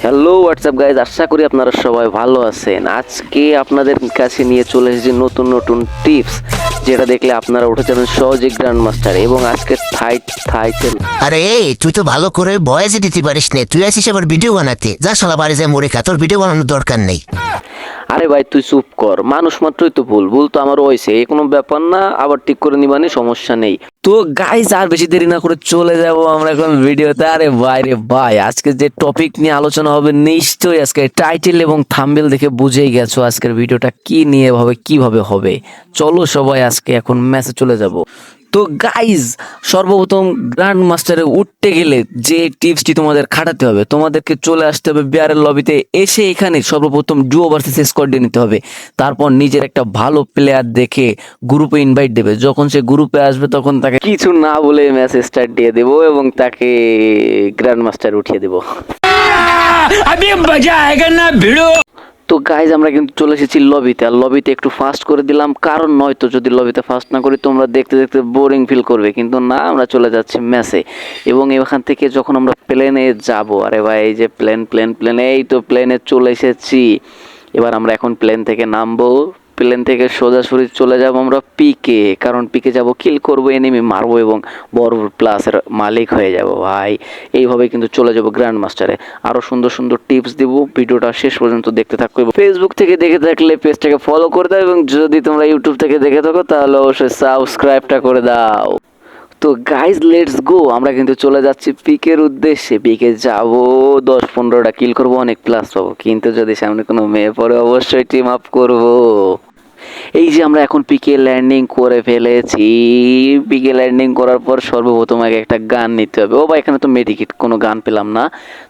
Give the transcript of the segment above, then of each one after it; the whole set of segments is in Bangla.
হ্যালো হোয়াটসঅ্যাপ গাইজ, আশা করি আপনারা সবাই ভালো আছেন। আজকে আপনাদের কাছে নিয়ে চলে এসেছি নতুন নতুন টিপস, যেটা দেখলে আপনারা উঠে যাবেন সহজে গ্র্যান্ড মাস্টার। এবং আজকে টাইটেল আরে এই তুই তো ভালো করে ভয়েসে দিতে পারিস নে, তুই আসিস আবার ভিডিও বানাতে। যা শালা বাড়ি যায় মরে খা, তোর ভিডিও বানানোর দরকার নেই। আরে ভাই তুই চুপ কর, মানুষ মাত্রই তো ভুল ভুল তো আমার হয়েছে, এ কোনো ব্যাপার না, আবার ঠিক করে নিবানি, সমস্যা নেই। তো গাইজ আর বেশি দেরি না করে চলে যাব আমরা এখন ভিডিওতে। আরে ভাই রে ভাই, আজকে যে টপিক নিয়ে আলোচনা হবে নিশ্চয়ই আজকে টাইটেল এবং থাম্বনেল দেখে বুঝেই গেছো আজকের ভিডিওটা কি নিয়ে হবে, কিভাবে হবে। চলো সবাই আজকে এখন ম্যাচে চলে যাব। তো গাইজ সর্বপ্রথম গ্র্যান্ড মাস্টারে উঠতে গেলে যে টিপসটি তোমাদের খাটাতে হবে, তোমাদেরকে চলে আসতে হবে বিয়ারের লবিতে। এসে এখানে সর্বপ্রথম ডুও ভার্সেস স্কোয়াড দিয়ে নিতে হবে। তারপর নিজের একটা ভালো প্লেয়ার দেখে গ্রুপে ইনভাইট দেবে। যখন সে গ্রুপে আসবে তখন তাকে কিছু না বলে ম্যাচ স্টার্ট দিয়ে দেবো এবং তাকে গ্র্যান্ড মাস্টার উঠিয়ে দেবো। अभी मजा आएगा ना भिड़ो। তো গাইজ আমরা কিন্তু চলে এসেছি লবিতে, আর লবিতে একটু ফাস্ট করে দিলাম, কারণ নয়তো যদি লবিতে ফাস্ট না করি তোমরা দেখতে দেখতে বোরিং ফিল করবে। কিন্তু না, আমরা চলে যাচ্ছি ম্যাচে। এবং এখান থেকে যখন আমরা প্লেনে যাব, আরে ভাই এই যে প্লেন প্লেন প্লেন, এই তো প্লেনে চলে এসেছি। এবার আমরা এখন প্লেন থেকে নামবো, প্লেন থেকে সোজাসুজি চলে যাব আমরা পিকে, কারণ পিকে যাব, কিল করবো, এনিমি মারবো এবং বড় প্লাসের মালিক হয়ে যাব ভাই। এইভাবে কিন্তু চলে যাব গ্র্যান্ড মাস্টারে। আরও সুন্দর সুন্দর টিপস দিব, ভিডিওটা শেষ পর্যন্ত দেখতে থাকো। ফেসবুক থেকে দেখে থাকলে পেজটাকে ফলো করে দাও, এবং যদি তোমরা ইউটিউব থেকে দেখে থাকো তাহলে অবশ্যই সাবস্ক্রাইবটা করে দাও। তো গাইজ লেটস গো, আমরা কিন্তু চলে যাচ্ছি পিকের উদ্দেশ্যে। পিকে যাব, 10-15টা কিল করবো, অনেক প্লাস পাবো। কিন্তু যদি সামনে কোনো মেয়ে পড়ে অবশ্যই টিম আপ করবো। এই যে আমরা এখন পিকে ল্যান্ডিং করে ফেলেছি। পিকে ল্যান্ডিং করার পর সর্বপ্রথম আগে একটা গান নিতে হবে। ও ভাই এখানে তো মেডিকিট, কোনো গান পেলাম না।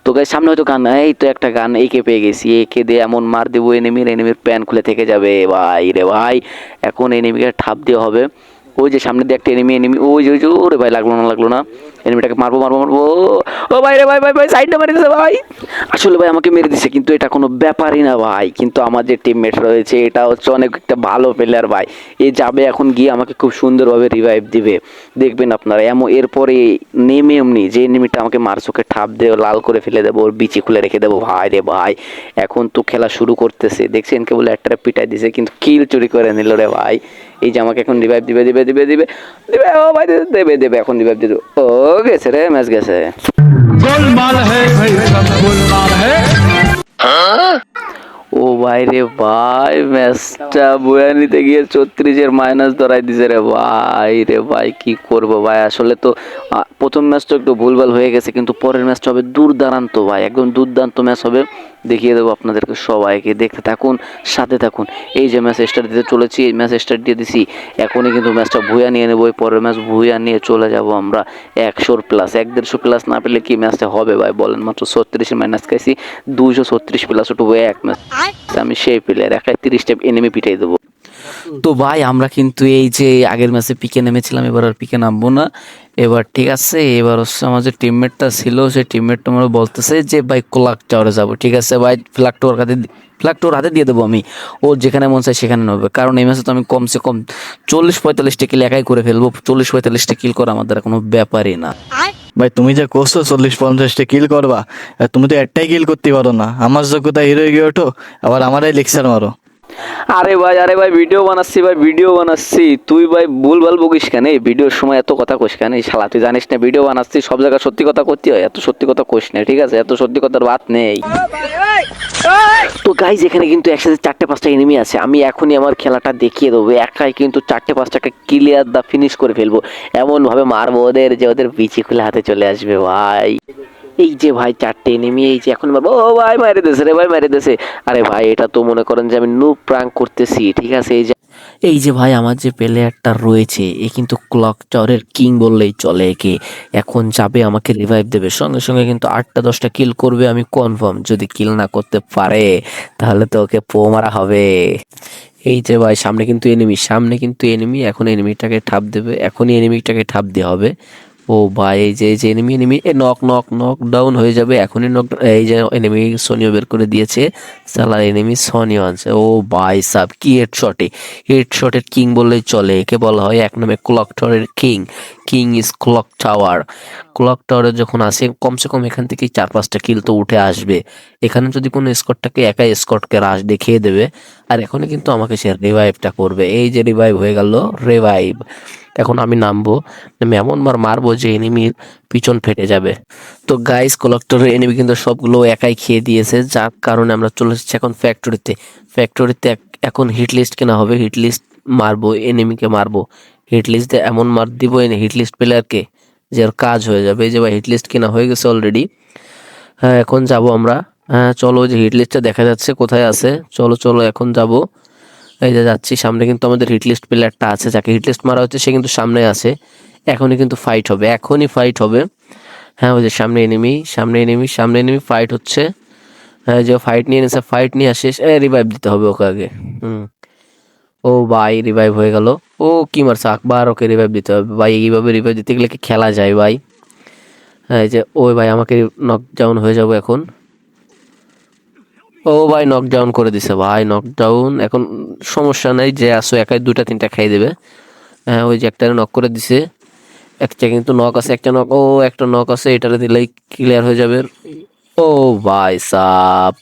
তো গাইজ সামনে হয়তো গান, এই তো একটা গান একে পেয়ে গেছি। একে দিয়ে এমন মার দেবো এনিমির প্যান খুলে থেকে যাবে ভাই রে ভাই। এখন এনিমিকে ঠাপ দেওয়া হবে। ওই যে সামনে দিয়ে একটা এনিমি, ওই যে ওরে ভাই, লাগলো না। এনিমিটাকে মারবো। ও ভাই রে ভাই ভাই ভাই, সাইডটা মেরে দিছে ভাই। আসলে ভাই আমাকে মেরে দিছে, কিন্তু এটা কোনো ব্যাপারই না ভাই। কিন্তু আমার যে টিমমেট রয়েছে এটা হচ্ছে অনেক একটা ভালো প্লেয়ার ভাই। এ যাবে এখন গিয়ে আমাকে খুব সুন্দরভাবে রিভাইভ দিবে, দেখবেন আপনারা। এরপরে নেমে এমনি যে এনিমিটা আমাকে মারচোকে ঠাপ দিয়ে লাল করে ফেলে দেবো, ওর বিচি খুলে রেখে দেবো ভাই রে ভাই। এখন তো খেলা শুরু করতেছে, দেখছেন কেবল একটা পিটাই দিছে, কিন্তু কিল চুরি করে নিল রে ভাই। এই যে আমাকে এখন রিভাইভ দিবে ও ভাই, দেবে এখন রিভাইভ দিবে। ও গেছে রে, ম্যাচ গেছে। गोलमाल है भाई, सब गोलमाल है। ও ভাই রে ভাই, ম্যাচটা বয়ে নিতে গিয়ে 34-এর মাইনাস ধরাই দিছে রে ভাই রে ভাই। কি করবো ভাই, আসলে তো প্রথম ম্যাচটা একটু ভুলভাল হয়ে গেছে, কিন্তু পরের ম্যাচটা হবে দুর্দান্ত ভাই, একদম দুর্দান্ত ম্যাচ হবে। দেখিয়ে দেবো আপনাদেরকে, সবাইকে দেখতে থাকুন, সাথে থাকুন। এই যে ম্যাচ স্টার্ট দিতে চলেছি, এই ম্যাচ স্টার্ট দিয়ে দিছি। এখনই কিন্তু ম্যাচটা ভুয়া নিয়ে নেবো, পরের ম্যাচ ভুয়া নিয়ে চলে যাব আমরা 100 প্লাস। 150 প্লাস না পেলে কি ম্যাচটা হবে ভাই বলেন? মাত্র 36-এর মাইনাস খাইছি, 236 প্লাস উঠবো এক ম্যাচ। আমি সেই প্লেয়ার, একটা 30টা এনিমি পিটাই দেবো। তো ভাই আমরা কিন্তু এই যে আগের ম্যাচে পিকে নেমেছিলাম, এবার আর পিকে নামবো না। এবার ঠিক আছে, এবার হচ্ছে আমার যে টিমমেটটা ছিল সেই টিমমেটটা আমার বলতেছে যে ভাই ক্লক টাওয়ারে যাবো। ঠিক আছে ভাই, ফ্ল্যাগ টোর হাতে দিয়ে দেবো আমি, ও যেখানে মন চায় সেখানে নেবে। কারণ এই ম্যাচে তো আমি কমসে কম 40-45টা কিল একাই করে ফেলবো। 40-45টা কিল করা আমাদের কোনো ব্যাপারই না। ভাই তুমি যে করছো 40-50টা কিল করবা, আর তুমি তো একটাই কিল করতে পারো না। আমার যোগ্যতা হিরো গিয়ে ওঠো, আবার আমারই লেকচার মারো। আরে ভাই ভিডিও বানাচ্ছি ভাই, ভিডিও বানাচ্ছি। তুই ভাই ভুলভাল বকিস কেন? এই ভিডিওর সময় এত কথা কইস কেন? এই শালা তুই জানিস না ভিডিও বানাচ্ছি, সব জায়গায় সত্যি কথা করতে হয়। এত সত্যি কথা কইস না, ঠিক আছে? এত সত্যি কথার বাত নেই। তো গাইজ এখানে কিন্তু একসাথে 4-5টা এনিমি আছে। আমি এখনই আমার খেলাটা দেখিয়ে দেবো, একাই কিন্তু 4-5টাকে ক্লিয়ার দা ফিনিশ করে ফেলবো। এমন ভাবে মারবো ওদের যে ওদের বিচি খুলে হাতে চলে আসবে ভাই। এই যে ভাই 4টে এনিমি, এই যে এখন মারবো। ও ভাই মারে দেছে রে ভাই, মারে দেছে। আরে ভাই এটা তো মনে করেন যে আমি নুব প্রাঙ্ক করতেছি, ঠিক আছে? এই যে ভাই আমার যে প্লেয়ারটা রয়েছে, এ কিন্তু ক্লক টাওয়ারের কিং বললেই চলে। একে এখন যাবে আমাকে রিভাইভ দেবে, সঙ্গে সঙ্গে কিন্তু 8টা-10টা কিল করবে, আমি কনফার্ম। যদি কিল না করতে পারে তাহলে তো ওকে পো মারা হবে। এই যে ভাই সামনে কিন্তু এনিমি, এখন এনিমিটাকে ঠাপ দেবে, এখনই এনিমিটাকে ঠাপ দেওয়া হবে। ও ভাই এই যে enemy knock knock knock down হয়ে যাবে এখনই। নক, এই যে এনিমি সোনিও বের করে দিয়েছে, সালা এনিমি সোনিও আনছে। ও ভাই সাব কি হেডশটের কিং বললেই চলে, একে বলা হয় এক নামে ক্লক টাওয়ারের king. King is clock tower. Clock টাওয়ারে যখন আসে কমসে কম এখান থেকে 4-5টা কিল তো উঠে আসবে। এখানে যদি কোনো স্কটটাকে একাই স্কটকে রাশ দেখিয়ে দেবে, আর এখনই কিন্তু আমাকে সে রিভাইভটা করবে। এই যে রিভাইভ হয়ে গেল, রিভাইভ। এখন আমি নামবো, আমি এমন মারবো যে এনিমির পিছন ফেটে যাবে। তো গাইস কলেক্টরের এনিমি কিন্তু সবগুলো একাই খেয়ে দিয়েছে, যার কারণে আমরা চলে এসেছি এখন ফ্যাক্টরিতে এখন হিট লিস্ট কেনা হবে। হিট লিস্ট মারবো, এনিমিকে মারবো, হিট লিস্ট দিয়ে এমন মার দিব হিট লিস্ট প্লেয়ারকে যে ওর কাজ হয়ে যাবে। এই যে ভাই হিট লিস্ট কেনা হয়ে গেছে অলরেডি। হ্যাঁ এখন যাব আমরা। হ্যাঁ চলো, যে হিট লিস্টটা দেখা যাচ্ছে কোথায় আছে, চলো এখন যাব। এই যে যাচ্ছি, সামনে কিন্তু আমাদের হিট লিস্ট প্লেয়ারটা আছে, যাকে হিট লিস্ট মারা হচ্ছে সে কিন্তু সামনে আছে। এখনই কিন্তু ফাইট হবে, এখনই ফাইট হবে। হ্যাঁ ওই যে সামনে এনিমি ফাইট হচ্ছে। হ্যাঁ যে ফাইট নিয়ে নিছে, ফাইট নিয়ে আসিস, রিভাইভ দিতে হবে ওকে আগে। ও ভাই রিভাইভ হয়ে গেল। ও কি মারছে আকবার, ওকে রিভাইভ দিতে হবে ভাই। এইভাবে রিভাইভ দিতে গেলে কি খেলা যায় ভাই? হ্যাঁ এই যে ওই ভাই আমাকে নকডাউন হয়ে যাবো এখন। ও ভাই নকডাউন করে দিছে ভাই, নকডাউন। এখন সমস্যা নাই, যে আসো একাই 2-3টা খাই দেবে। হ্যাঁ ওই যে একটা নক করে দিছে, একটা কিন্তু নক আছে, একটা নক আছে, এটারে দিলেই ক্লিয়ার হয়ে যাবে। ও ভাই সাব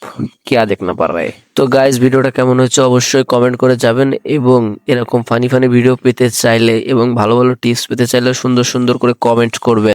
क्या देखना पड़ रहा है। তো গাইস ভিডিওটা কেমন হচ্ছে অবশ্যই কমেন্ট করে যাবেন, এবং এরকম ফানি ভিডিও পেতে চাইলে এবং ভালো টিপস পেতে চাইলে সুন্দর করে কমেন্ট করবেন।